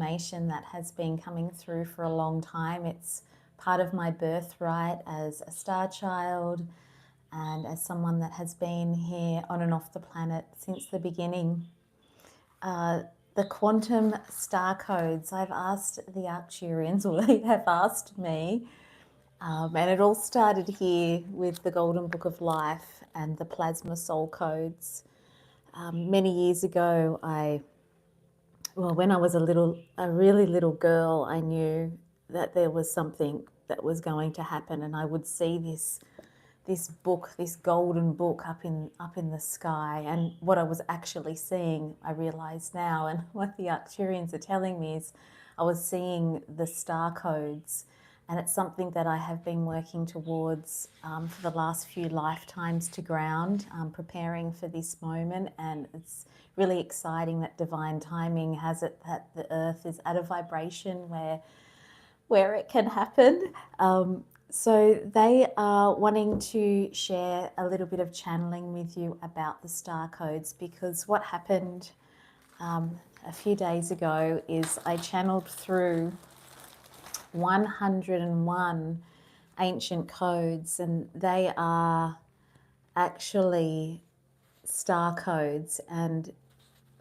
information that has been coming through for a long time. It's part of my birthright as a star child and as someone that has been here on and off the planet since the beginning. The quantum star codes, I've asked the Arcturians, or they have asked me, and it all started here with the Golden Book of Life and the plasma soul codes. Many years ago, when I was a really little girl, I knew that there was something that was going to happen, and I would see this book, this golden book up in the sky. And what I was actually seeing, I realise now, and what the Arcturians are telling me is I was seeing the star codes. And it's something that I have been working towards for the last few lifetimes to ground, preparing for this moment. And it's really exciting that divine timing has it that the earth is at a vibration where it can happen. So they are wanting to share a little bit of channeling with you about the star codes, because what happened a few days ago is I channeled through 101 ancient codes, and they are actually star codes, and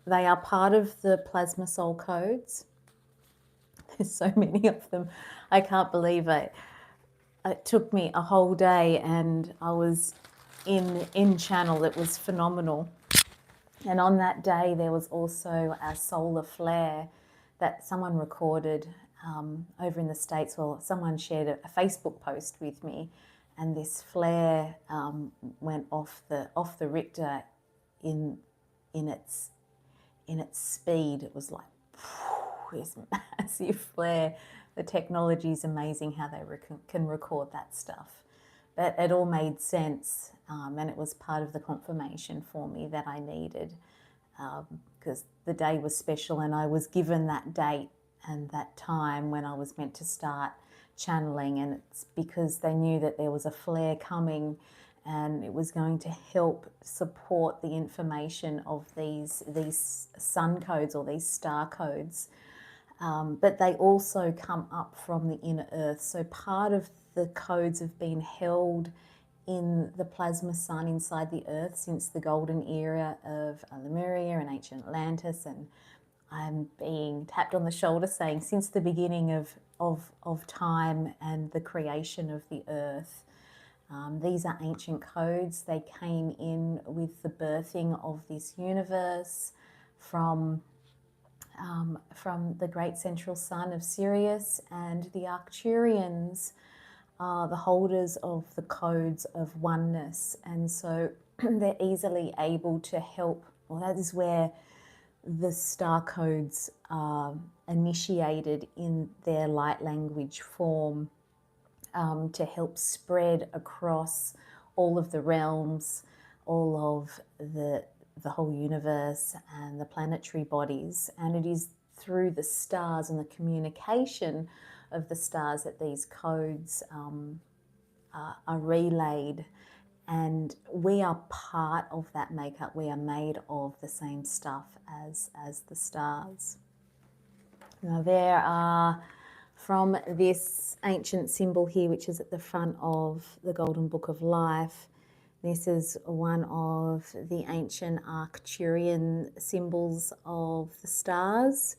they are part of the plasma soul codes. There's so many of them. I can't believe it. It took me a whole day, and I was in channel. It was phenomenal. And on that day, there was also a solar flare that someone recorded over in the States. Well, someone shared a Facebook post with me, and this flare went off the Richter in its speed. It was like this massive flare. The technology is amazing how they can record that stuff. But it all made sense, and it was part of the confirmation for me that I needed, because the day was special, and I was given that date and that time when I was meant to start channeling, and it's because they knew that there was a flare coming, and it was going to help support the information of these sun codes or these star codes. But they also come up from the inner earth. So part of the codes have been held in the plasma sun inside the earth since the golden era of Lemuria and ancient Atlantis. And I'm being tapped on the shoulder saying since the beginning of time and the creation of the earth. These are ancient codes. They came in with the birthing of this universe from the great central sun of Sirius, and the Arcturians are the holders of the codes of oneness, and so they're easily able to help. Well, that is where the star codes are initiated in their light language form, to help spread across all of the realms, all of the whole universe and the planetary bodies. And it is through the stars and the communication of the stars that these codes are relayed. And we are part of that makeup. We are made of the same stuff as the stars. Now there are, from this ancient symbol here, which is at the front of the Golden Book of Life, this is one of the ancient Arcturian symbols of the stars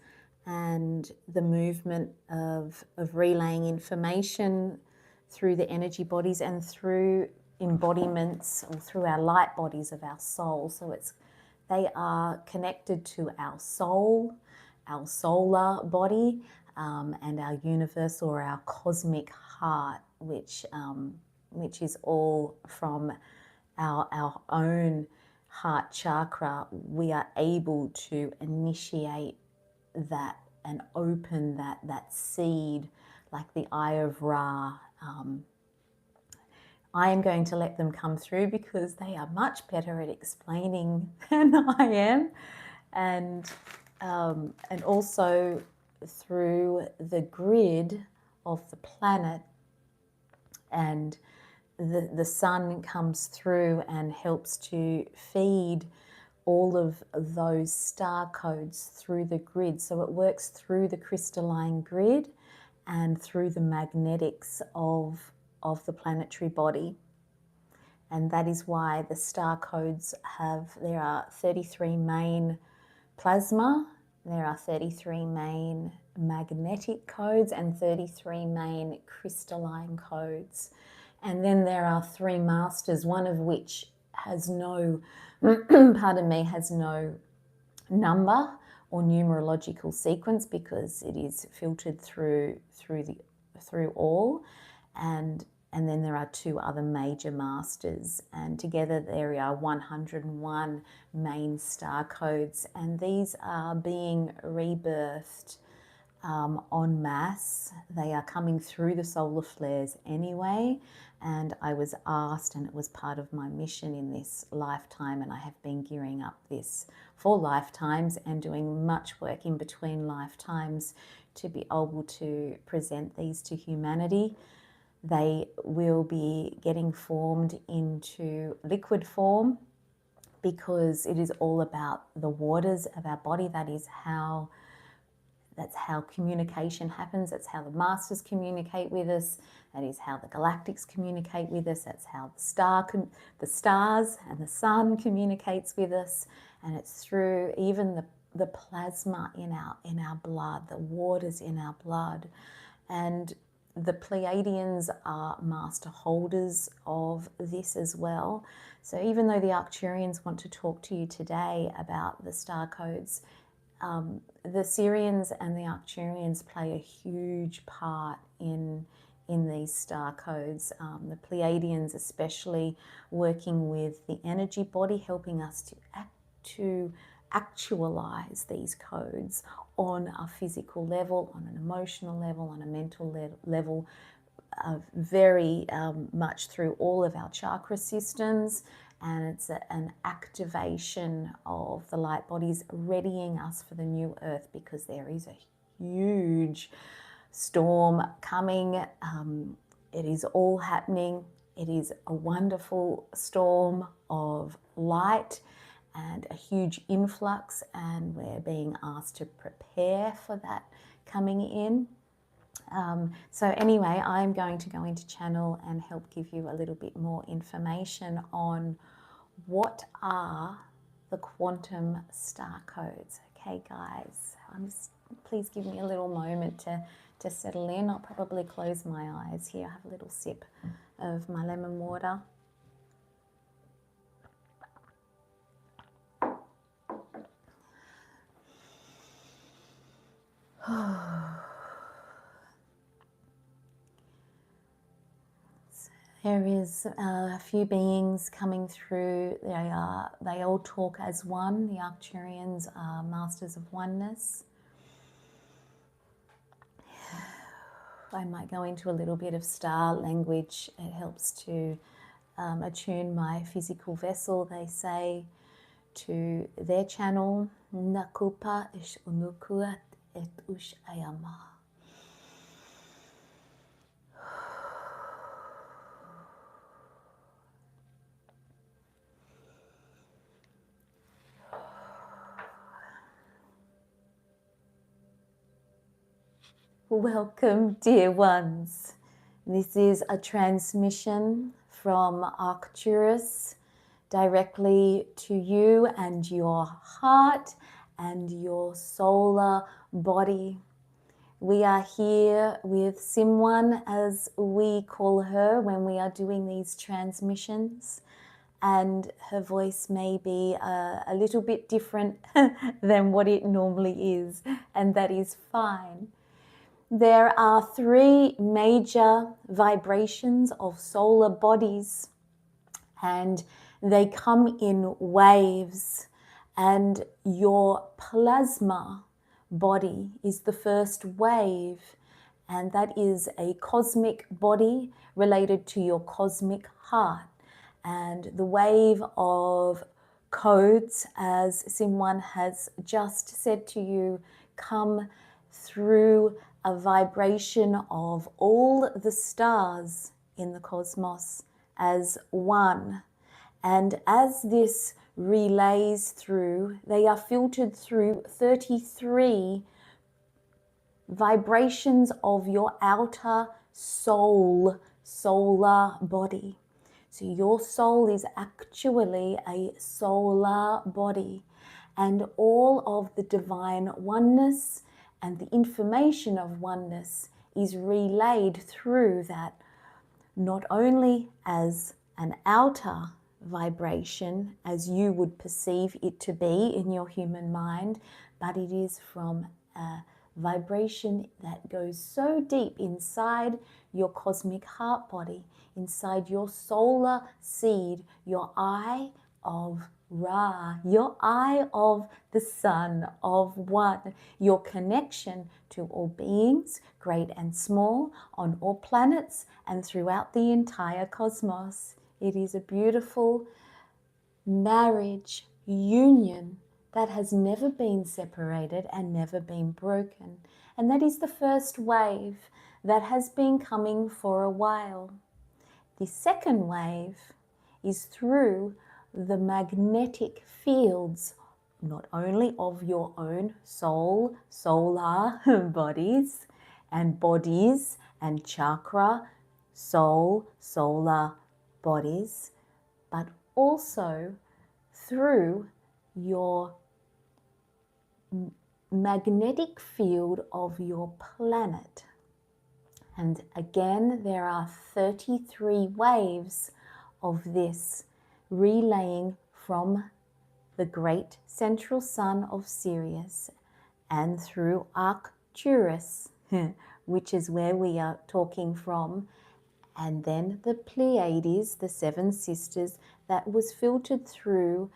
and the movement of relaying information through the energy bodies and through embodiments or through our light bodies of our soul. So they are connected to our soul, our solar body, and our universe or our cosmic heart, which is all from our own heart chakra. We are able to initiate that and open that seed, like the Eye of Ra. I am going to let them come through because they are much better at explaining than I am, and also through the grid of the planet, and the sun comes through and helps to feed all of those star codes through the grid. So it works through the crystalline grid and through the magnetics of the planetary body. And that is why the star codes there are 33 main plasma, there are 33 main magnetic codes and 33 main crystalline codes. And then there are 3 masters, one of which has no, pardon me, has no number or numerological sequence because it is filtered through all. And then there are 2 other major masters, and together there are 101 main star codes, and these are being rebirthed en masse. They are coming through the solar flares anyway, and I was asked, and it was part of my mission in this lifetime, and I have been gearing up this for lifetimes and doing much work in between lifetimes to be able to present these to humanity. They will be getting formed into liquid form because it is all about the waters of our body. That's how communication happens. That's how the masters communicate with us. That is how the galactics communicate with us. That's how the stars and the sun communicates with us. And it's through even the plasma in our blood, the waters in our blood. And the Pleiadians are master holders of this as well. So even though the Arcturians want to talk to you today about the star codes, the Sirians and the Arcturians play a huge part in these star codes. The Pleiadians especially working with the energy body, helping us to actualize these codes on a physical level, on an emotional level, on a mental level, very much through all of our chakra systems. And it's an activation of the light bodies, readying us for the new earth, because there is a huge storm coming. It is all happening. It is a wonderful storm of light and a huge influx, and we're being asked to prepare for that coming in. So anyway, I'm going to go into channel and help give you a little bit more information on what are the quantum star codes. Okay, guys, please give me a little moment to settle in. I'll probably close my eyes here. I have a little sip of my lemon water. There is a few beings coming through. They all talk as one. The Arcturians are masters of oneness. I might go into a little bit of star language. It helps to attune my physical vessel, they say, to their channel. Nakupa ish unukuat et ush ayama. Welcome, dear ones. This is a transmission from Arcturus directly to you and your heart and your solar body. We are here with Simwan, as we call her when we are doing these transmissions, and her voice may be a little bit different than what it normally is, and that is fine. There are 3 major vibrations of solar bodies, and they come in waves, and your plasma body is the first wave, and that is a cosmic body related to your cosmic heart. And the wave of codes, as Simwan has just said to you, come through a vibration of all the stars in the cosmos as one. And as this relays through, they are filtered through 33 vibrations of your outer soul, solar body. So your soul is actually a solar body, and all of the divine oneness and the information of oneness is relayed through that, not only as an outer vibration as you would perceive it to be in your human mind, but it is from a vibration that goes so deep inside your cosmic heart body, inside your solar seed, your eye of Ra, your eye of the sun, of one, your connection to all beings, great and small, on all planets and throughout the entire cosmos. It is a beautiful marriage, union that has never been separated and never been broken. And that is the first wave that has been coming for a while. The second wave is through the magnetic fields, not only of your own soul, solar bodies and chakra, soul, solar bodies, but also through your magnetic field of your planet. And again, there are 33 waves of this relaying from the great central sun of Sirius and through Arcturus, which is where we are talking from, and then the Pleiades, the seven sisters, that was filtered through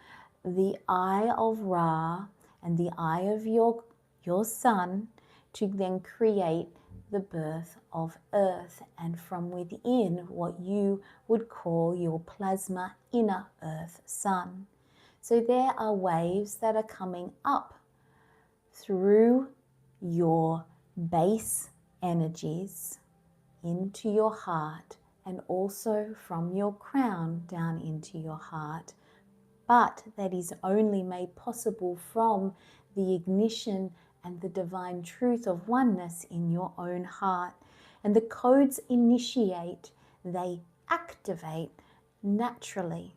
the eye of Ra and the eye of your sun to then create the birth of Earth, and from within what you would call your plasma inner Earth sun. So there are waves that are coming up through your base energies into your heart, and also from your crown down into your heart. But that is only made possible from the ignition and the divine truth of oneness in your own heart. And the codes initiate, they activate naturally.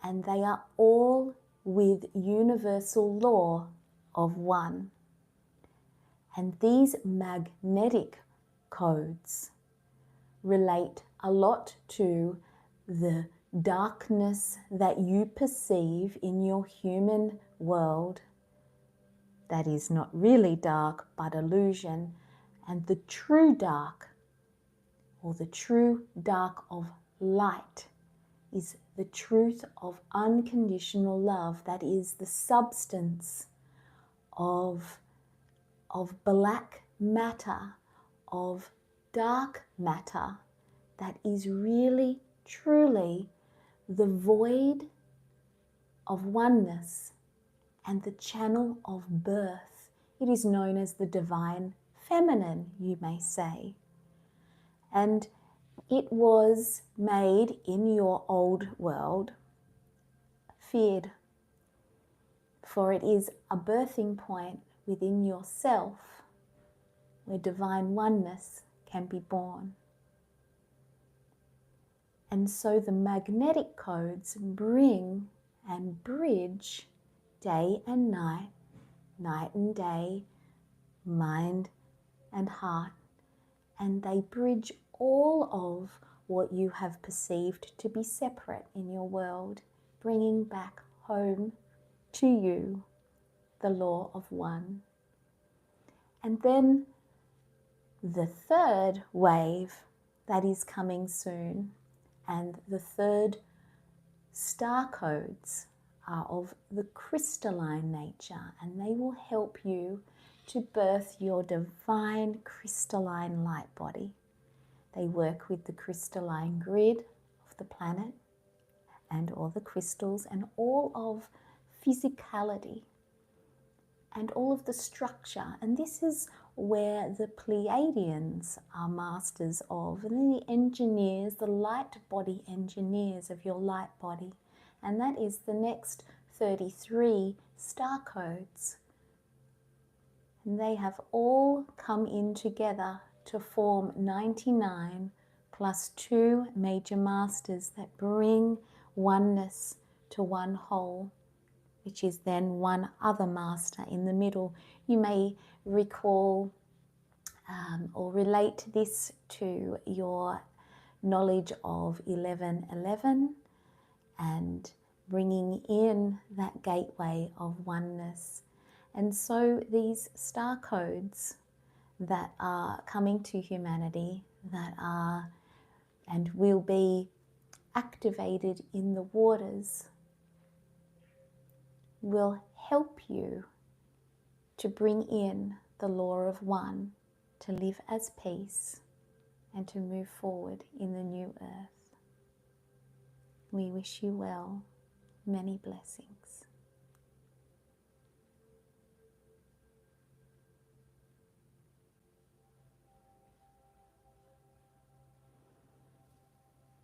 And they are all with universal law of one. And these magnetic codes relate a lot to the darkness that you perceive in your human world that is not really dark but illusion, and the true dark, or the true dark of light, is the truth of unconditional love, that is the substance of black matter, of dark matter, that is really, truly the void of oneness and the channel of birth. It is known as the divine feminine, you may say. And it was made in your old world, feared, for it is a birthing point within yourself where divine oneness can be born. And so the magnetic codes bring and bridge day and night, night and day, mind and heart, and they bridge all of what you have perceived to be separate in your world, bringing back home to you the law of one. And then the third wave that is coming soon, and the third star codes are of the crystalline nature, and they will help you to birth your divine crystalline light body. They work with the crystalline grid of the planet and all the crystals and all of physicality and all of the structure. And this is where the Pleiadians are masters of, and the engineers, the light body engineers of your light body. and that is the next 33 star codes. And they have all come in together to form 99 plus 2 major masters that bring oneness to one whole, which is then one other master in the middle. You may recall or relate this to your knowledge of 1111 and bringing in that gateway of oneness. And so these star codes that are coming to humanity, that are and will be activated in the waters, will help you to bring in the law of one, to live as peace and to move forward in the new earth. We wish you well. Many blessings.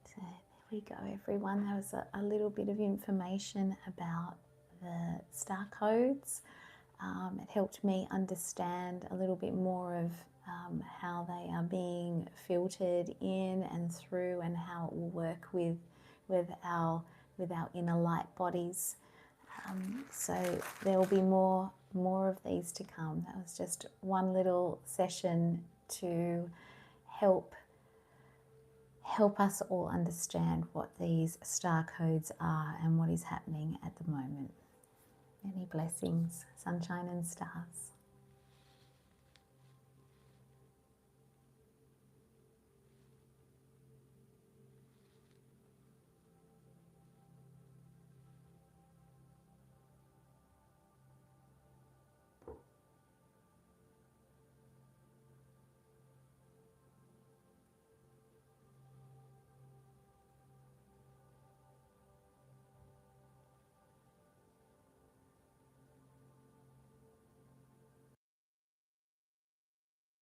So there we go, everyone. That was a little bit of information about the star codes. It helped me understand a little bit more of how they are being filtered in and through, and how it will work with our inner light bodies. So there will be more of these to come. That was just one little session to help us all understand what these star codes are and what is happening at the moment. Many blessings, sunshine and stars.